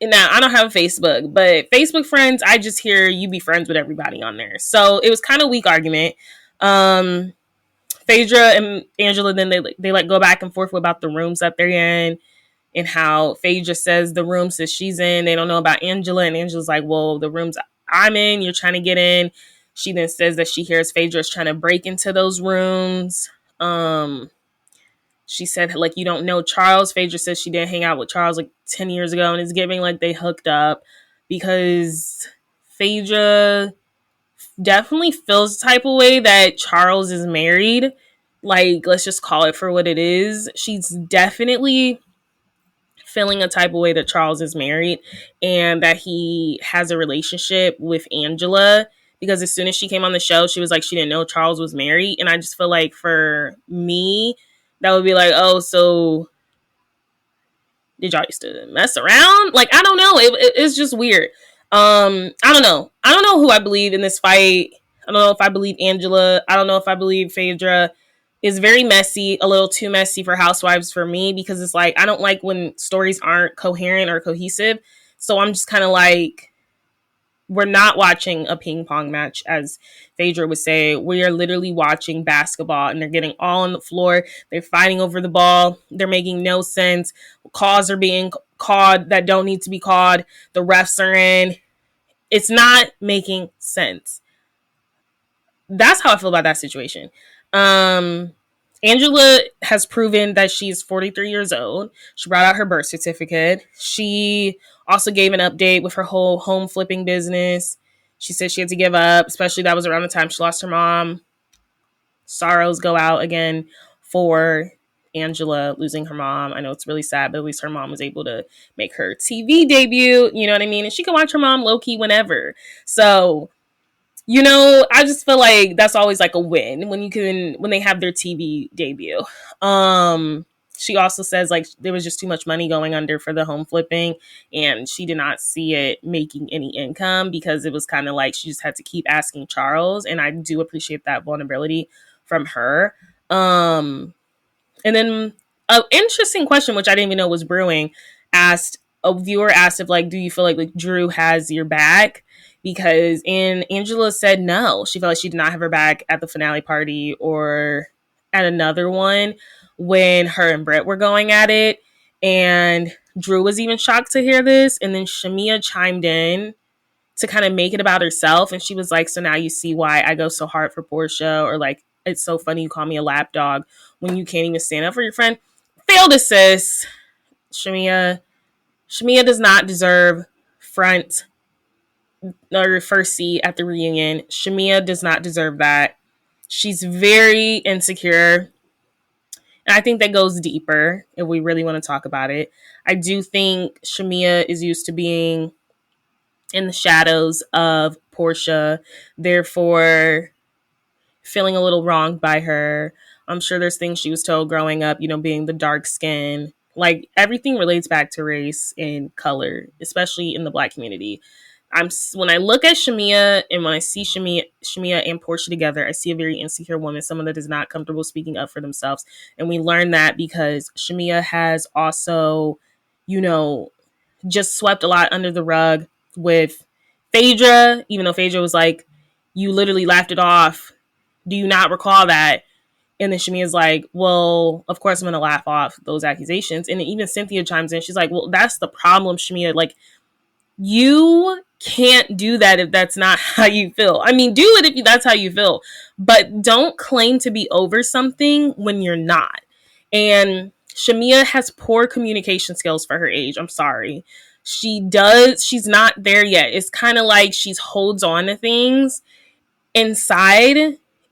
Now, I don't have a Facebook, but Facebook friends, I just hear you be friends with everybody on there. So it was kind of a weak argument. Phaedra and Angela, then they like go back and forth about the rooms that they're in and how Phaedra says the rooms that she's in, they don't know about Angela. And Angela's like, well, the rooms I'm in, you're trying to get in. She then says that she hears Phaedra's trying to break into those rooms. She said, like, you don't know Charles. Phaedra says she didn't hang out with Charles like 10 years ago, and it's giving like they hooked up because Phaedra definitely feels the type of way that Charles is married. Like, let's just call it for what it is. She's definitely feeling a type of way that Charles is married and that he has a relationship with Angela. Because as soon as she came on the show, she was like, she didn't know Charles was married. And I just feel like for me, that would be like, oh, so did y'all used to mess around? Like, I don't know. It's just weird. I don't know. I don't know who I believe in this fight. I don't know if I believe Angela. I don't know if I believe Phaedra. It's very messy, a little too messy for Housewives for me because it's like, I don't like when stories aren't coherent or cohesive. So I'm just kind of like, we're not watching a ping pong match, as Phaedra would say. We are literally watching basketball, and they're getting all on the floor. They're fighting over the ball. They're making no sense. Calls are being called that don't need to be called. The refs are in. It's not making sense. That's how I feel about that situation. Angela has proven that she's 43 years old. She brought out her birth certificate. She also gave an update with her whole home flipping business. She said she had to give up, especially that was around the time she lost her mom. sorrows go out again for Angela losing her mom. I know it's really sad, but at least her mom was able to make her TV debut. You know what I mean? And she can watch her mom low key whenever. So, I just feel like that's always like a win when they have their TV debut. She also says like there was just too much money going under for the home flipping, and she did not see it making any income because it was kind of like she just had to keep asking Charles, and I do appreciate that vulnerability from her. And then an interesting question, which I didn't even know was brewing, a viewer asked if like, do you feel like Drew has your back? And Angela said no. She felt like she did not have her back at the finale party or at another one when her and Brett were going at it. And Drew was even shocked to hear this. And then Shamia chimed in to kind of make it about herself. And she was like, so now you see why I go so hard for Portia, or like, it's so funny you call me a lapdog when you can't even stand up for your friend. Failed assist. Shamia does not deserve front or first seat at the reunion. Shamia does not deserve that. She's very insecure. And I think that goes deeper if we really want to talk about it. I do think Shamia is used to being in the shadows of Portia, therefore feeling a little wronged by her. I'm sure there's things she was told growing up, being the dark skin. Like everything relates back to race and color, especially in the Black community. When I look at Shamia and when I see Shamia and Portia together, I see a very insecure woman, someone that is not comfortable speaking up for themselves. And we learn that because Shamia has also, just swept a lot under the rug with Phaedra, even though Phaedra was like, you literally laughed it off. Do you not recall that? And then Shamia's like, well, of course I'm going to laugh off those accusations. And even Cynthia chimes in. She's like, well, that's the problem, Shamia. Like, you can't do that if that's not how you feel. I mean, do it if that's how you feel. But don't claim to be over something when you're not. And Shamia has poor communication skills for her age. I'm sorry. She's not there yet. It's kind of like she holds on to things inside,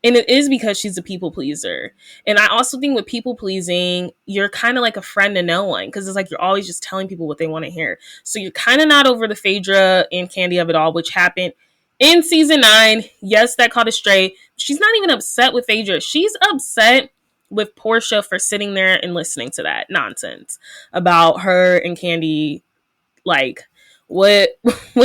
and it is because she's a people pleaser. And I also think with people pleasing, you're kind of like a friend to no one, because it's like you're always just telling people what they want to hear. So you're kind of not over the Phaedra and Candy of it all, which happened in season 9. Yes, that caught a stray. She's not even upset with Phaedra. She's upset with Portia for sitting there and listening to that nonsense about her and Candy. Like, what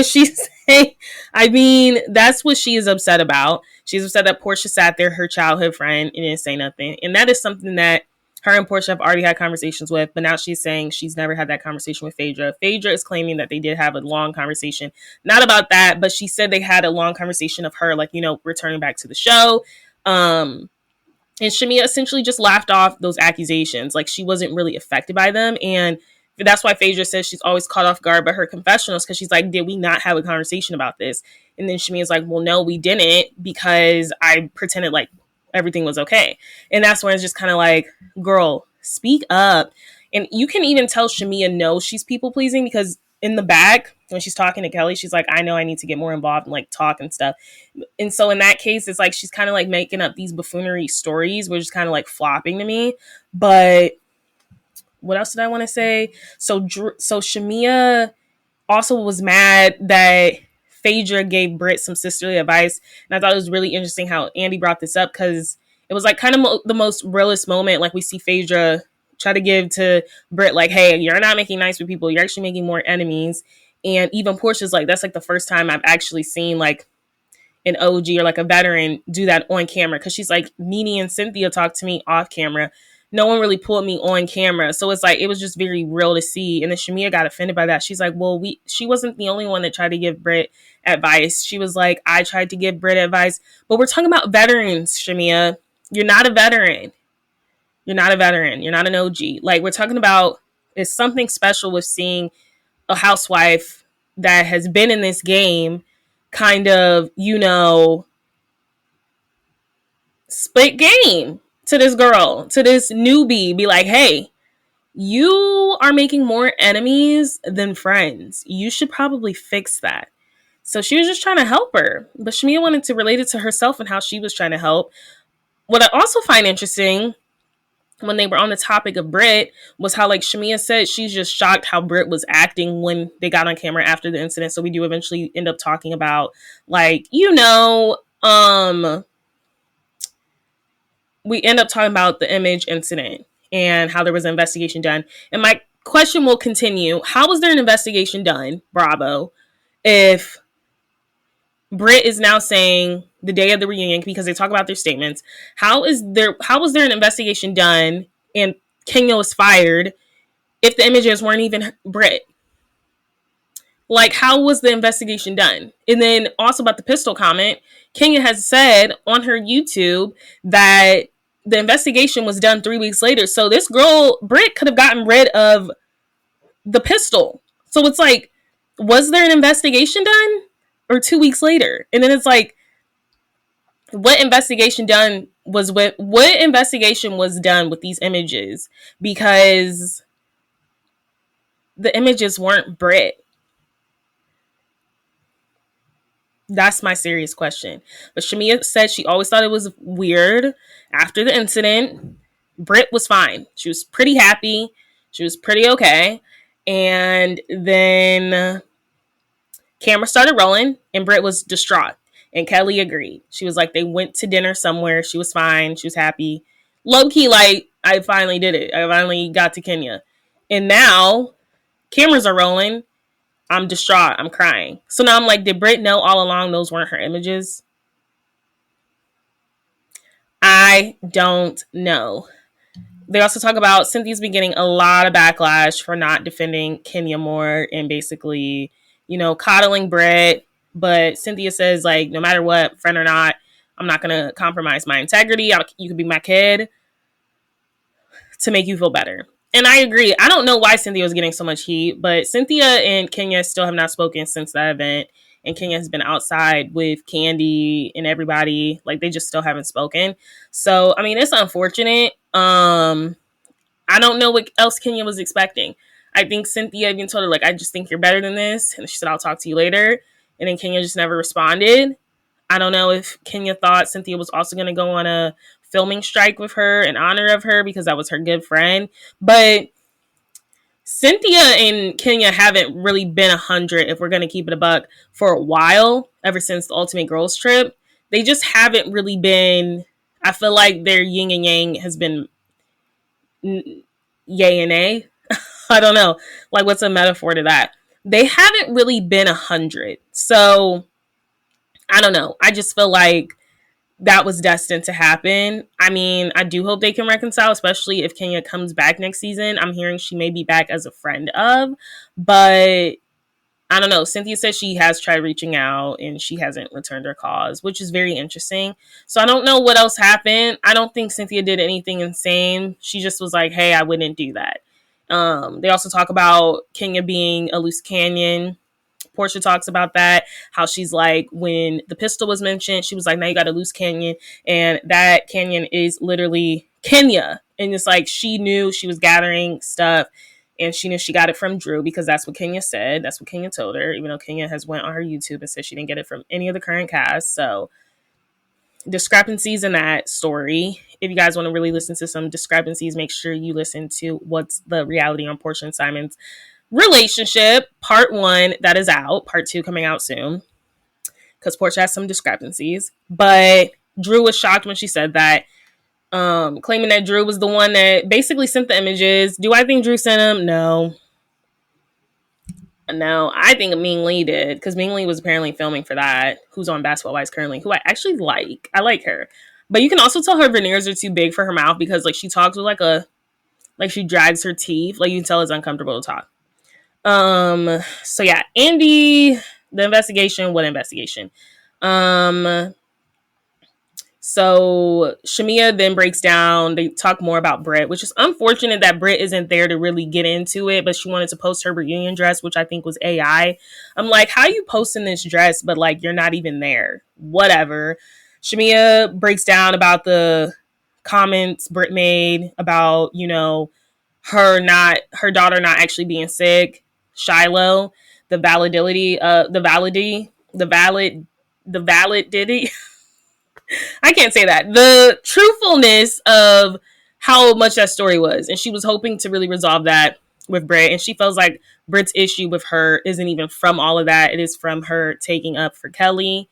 she say? I mean, that's what she is upset about. She's upset that Portia sat there, her childhood friend, and didn't say nothing. And that is something that her and Portia have already had conversations with, but now she's saying she's never had that conversation with Phaedra. Phaedra is claiming that they did have a long conversation. Not about that, but she said they had a long conversation of her, like, returning back to the show. And Shamia essentially just laughed off those accusations. Like, she wasn't really affected by them. And that's why Phaedra says she's always caught off guard by her confessionals, because she's like, did we not have a conversation about this? And then Shamia's like, well, no, we didn't, because I pretended like everything was okay. And that's when it's just kind of like, girl, speak up. And you can even tell Shamia knows she's people pleasing, because in the back, when she's talking to Kelly, she's like, I know I need to get more involved and like talk and stuff. And so in that case, it's like she's kind of like making up these buffoonery stories, which is kind of like flopping to me. But what else did I want to say? So Shamia also was mad that Phaedra gave Britt some sisterly advice. And I thought it was really interesting how Andy brought this up, because it was like kind of the most realist moment. Like, we see Phaedra try to give to Britt, like, hey, you're not making nice with people. You're actually making more enemies. And even Portia's like, that's like the first time I've actually seen like an OG or like a veteran do that on camera. Because she's like, Nene and Cynthia talked to me off camera. No one really pulled me on camera. So it's like, it was just very real to see. And then Shamia got offended by that. She's like, well, she wasn't the only one that tried to give Britt advice. She was like, I tried to give Britt advice. But we're talking about veterans, Shamia. You're not a veteran. You're not a veteran. You're not an OG. Like, we're talking about, it's something special with seeing a housewife that has been in this game kind of, split game to this girl, to this newbie, be like, hey, you are making more enemies than friends. You should probably fix that. So she was just trying to help her. But Shamia wanted to relate it to herself and how she was trying to help. What I also find interesting when they were on the topic of Britt was how, like Shamia said, she's just shocked how Britt was acting when they got on camera after the incident. So we do eventually end up talking about, like, we end up talking about the image incident and how there was an investigation done. And my question will continue. How was there an investigation done, Bravo, if Britt is now saying the day of the reunion, because they talk about their statements, how was there an investigation done and Kenya was fired if the images weren't even Britt? Like, how was the investigation done? And then also about the pistol comment, Kenya has said on her YouTube that the investigation was done 3 weeks later. So this girl, Britt, could have gotten rid of the pistol. So it's like, was there an investigation done? Or 2 weeks later? And then it's like, what investigation was done with these images? Because the images weren't Britt. That's my serious question. But Shamia said she always thought it was weird. After the incident, Britt was fine. She was pretty happy. She was pretty okay. And then camera started rolling and Britt was distraught. And Kelly agreed. She was like, they went to dinner somewhere. She was fine. She was happy. Low key, like, I finally did it. I finally got to Kenya. And now cameras are rolling. I'm distraught. I'm crying. So now I'm like, did Britt know all along those weren't her images? I don't know. They also talk about Cynthia's been getting a lot of backlash for not defending Kenya more and basically, coddling Britt. But Cynthia says, like, no matter what, friend or not, I'm not going to compromise my integrity. You could be my kid to make you feel better. And I agree. I don't know why Cynthia was getting so much heat, but Cynthia and Kenya still have not spoken since that event. And Kenya has been outside with Candy and everybody. Like, they just still haven't spoken. So, I mean, it's unfortunate. I don't know what else Kenya was expecting. I think Cynthia even told her, like, I just think you're better than this. And she said, I'll talk to you later. And then Kenya just never responded. I don't know if Kenya thought Cynthia was also going to go on a filming strike with her in honor of her because that was her good friend. But Cynthia and Kenya haven't really been 100, if we're going to keep it a buck, for a while, ever since the Ultimate Girls Trip. They just haven't really been, I feel like their yin and yang has been yay and nay. I don't know. Like, what's a metaphor to that? They haven't really been 100. So, I don't know. I just feel like that was destined to happen. I mean, I do hope they can reconcile, especially if Kenya comes back next season. I'm hearing she may be back as a friend of, but I don't know. Cynthia says she has tried reaching out and she hasn't returned her calls, which is very interesting. So I don't know what else happened. I don't think Cynthia did anything insane. She just was like, hey, I wouldn't do that. They also talk about Kenya being a loose canyon. Portia talks about that, how she's like, when the pistol was mentioned, she was like, now you got a loose canyon. And that canyon is literally Kenya. And it's like, she knew she was gathering stuff and she knew she got it from Drew because that's what Kenya said. That's what Kenya told her, even though Kenya has went on her YouTube and said she didn't get it from any of the current cast. So discrepancies in that story. If you guys want to really listen to some discrepancies, make sure you listen to What's the Reality on Portia and Simon's relationship, part 1, that is out. Part 2 coming out soon because Portia has some discrepancies. But Drew was shocked when she said that, claiming that Drew was the one that basically sent the images. Do I think Drew sent them? No, I think Ming Lee did, because Ming Lee was apparently filming for that, who's on Basketball Wives currently, who I actually like. I like her. But you can also tell her veneers are too big for her mouth because, like, she talks with like she drags her teeth. Like, you can tell it's uncomfortable to talk. So yeah, Andy, the investigation, what investigation? So Shamia then breaks down, they talk more about Britt, which is unfortunate that Britt isn't there to really get into it, but she wanted to post her reunion dress, which I think was AI. I'm like, how are you posting this dress, but like, you're not even there? Whatever. Shamia breaks down about the comments Britt made about, her daughter not actually being sick. Shiloh, the validity, the validity I can't say that. The truthfulness of how much that story was. And she was hoping to really resolve that with Britt. And she feels like Britt's issue with her isn't even from all of that. It is from her taking up for Kelly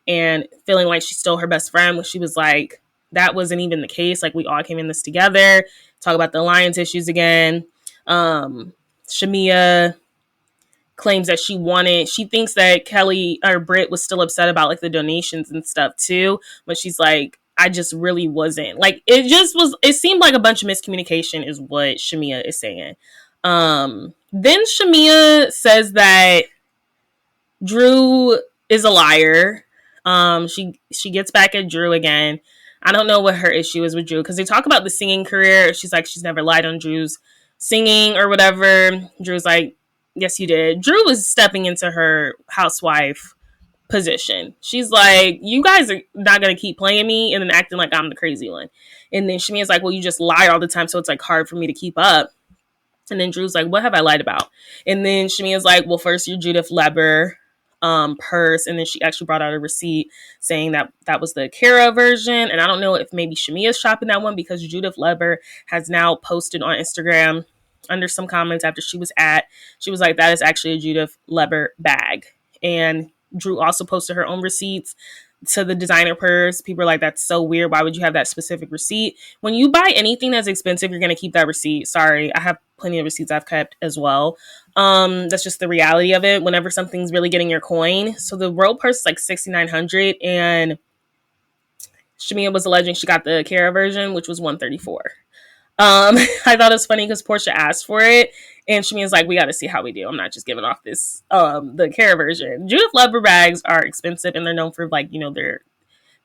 and feeling like she's still her best friend when she was like, that wasn't even the case. Like, we all came in this together. Talk about the alliance issues again. Shamia claims that she thinks that Kelly or Britt was still upset about like the donations and stuff too, but she's like, I just really wasn't. Like, it seemed like a bunch of miscommunication is what Shamia is saying. Then Shamia says that Drew is a liar. She gets back at Drew again. I don't know what her issue is with Drew because they talk about the singing career. She's like, she's never lied on Drew's singing or whatever. Drew's like, yes, you did. Drew was stepping into her housewife position. She's like, you guys are not going to keep playing me and then acting like I'm the crazy one. And then Shamia's like, well, you just lie all the time, so it's like hard for me to keep up. And then Drew's like, what have I lied about? And then Shamia's like, well, first your Judith Leber purse. And then she actually brought out a receipt saying that that was the Kara version. And I don't know if maybe Shamia's shopping that one because Judith Leber has now posted on Instagram under some comments after she was like, that is actually a Judith Leber bag. And Drew also posted her own receipts to the designer purse. People are like, that's so weird. Why would you have that specific receipt? When you buy anything that's expensive, you're going to keep that receipt. Sorry, I have plenty of receipts I've kept as well. That's just the reality of it whenever something's really getting your coin. So the RHOA purse is like $6,900 and Shamia was alleging she got the Kara version, which was $134. I thought it was funny because Portia asked for it and Shamia's like, we got to see how we do. I'm not just giving off this, the Kara version. Judith Leber bags are expensive and they're known for like, they're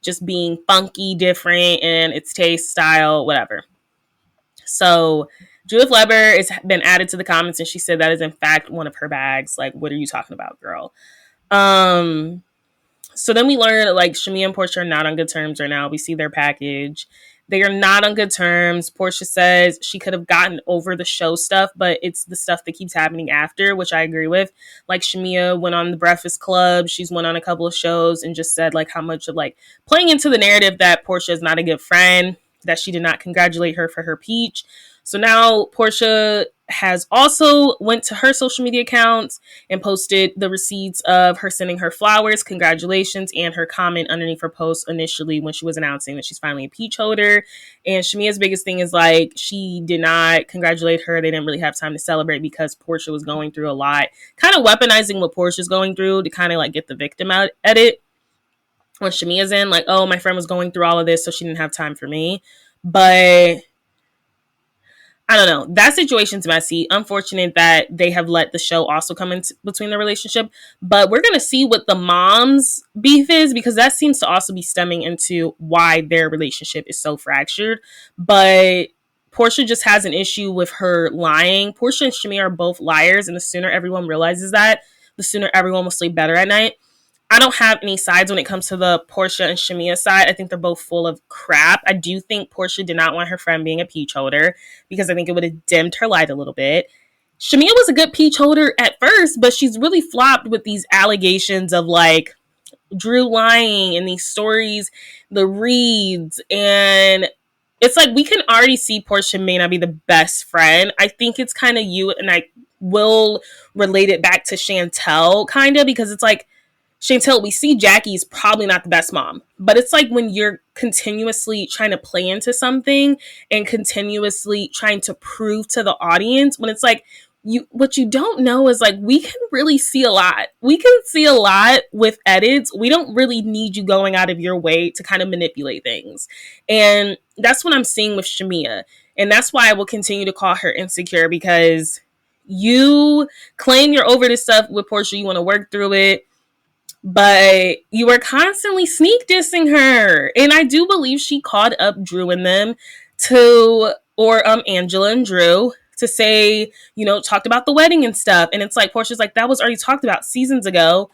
just being funky, different, and it's taste, style, whatever. So Judith Leber has been added to the comments and she said that is in fact one of her bags. Like, what are you talking about, girl? So then we learn that like Shamia and Portia are not on good terms right now. We see their package. They are not on good terms. Portia says she could have gotten over the show stuff, but it's the stuff that keeps happening after, which I agree with. Like Shamia went on the Breakfast Club. She's went on a couple of shows and just said like how much of like playing into the narrative that Portia is not a good friend, that she did not congratulate her for her peach. So now Portia has also went to her social media accounts and posted the receipts of her sending her flowers, congratulations, and her comment underneath her post initially when she was announcing that she's finally a peach holder. And Shamia's biggest thing is like she did not congratulate her. They didn't really have time to celebrate because Portia was going through a lot, kind of weaponizing what Portia's going through to kind of like get the victim out at it. When Shamia's in, like, oh, my friend was going through all of this, so she didn't have time for me. But I don't know. That situation's messy. Unfortunate that they have let the show also come in between the relationship. But we're going to see what the mom's beef is because that seems to also be stemming into why their relationship is so fractured. But Portia just has an issue with her lying. Portia and Shamia are both liars. And the sooner everyone realizes that, the sooner everyone will sleep better at night. I don't have any sides when it comes to the Portia and Shamia side. I think they're both full of crap. I do think Portia did not want her friend being a peach holder because I think it would have dimmed her light a little bit. Shamia was a good peach holder at first, but she's really flopped with these allegations of like Drew lying and these stories, the reads, and it's like we can already see Portia may not be the best friend. I think it's kind of you, and I will relate it back to Chantel kind of because it's like Chantel, we see Jackie's probably not the best mom, but it's like when you're continuously trying to play into something and continuously trying to prove to the audience when it's like what you don't know is like we can really see a lot. We can see a lot with edits. We don't really need you going out of your way to kind of manipulate things. And that's what I'm seeing with Shamia. And that's why I will continue to call her insecure because you claim you're over this stuff with Portia. You want to work through it. But you were constantly sneak dissing her. And I do believe she called up Drew and them or Angela and Drew to say, talked about the wedding and stuff. And it's like, Portia's like, that was already talked about seasons ago.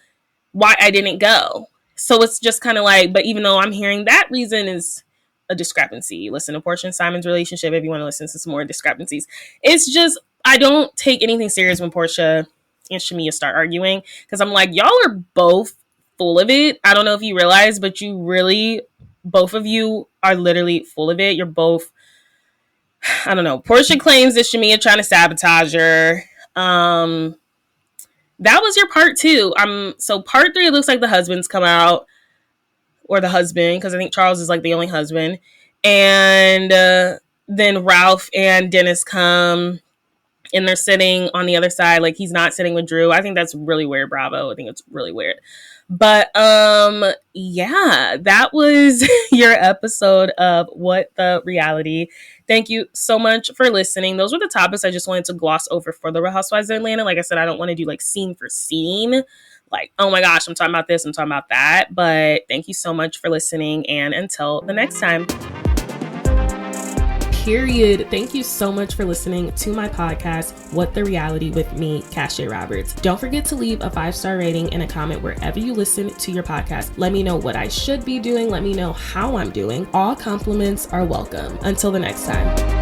Why I didn't go. So it's just kind of like, but even though I'm hearing that reason is a discrepancy. Listen to Portia and Simon's relationship if you want to listen to some more discrepancies. It's just, I don't take anything serious when Portia and Shamia start arguing because I'm like, y'all are both full of it. I don't know if you realize, but you really both of you are literally full of it. You're both, I don't know. Portia claims that Shamia trying to sabotage her. That was your part 2. So part 3, it looks like the husbands come out, or the husband, because I think Charles is like the only husband. And then Ralph and Dennis come, and they're sitting on the other side. Like, he's not sitting with Drew. I think that's really weird, Bravo. I think it's really weird. But yeah, that was your episode of What the Reality. Thank you so much for listening. Those were the topics I just wanted to gloss over for the Real Housewives of Atlanta. Like I said, I don't want to do like scene for scene. Like, oh my gosh, I'm talking about this, I'm talking about that. But thank you so much for listening, and until the next time. Period. Thank you so much for listening to my podcast, What the Reality, with me, Cashay Roberts. Don't forget to leave a 5-star rating and a comment wherever you listen to your podcast. Let me know what I should be doing. Let me know how I'm doing. All compliments are welcome. Until the next time.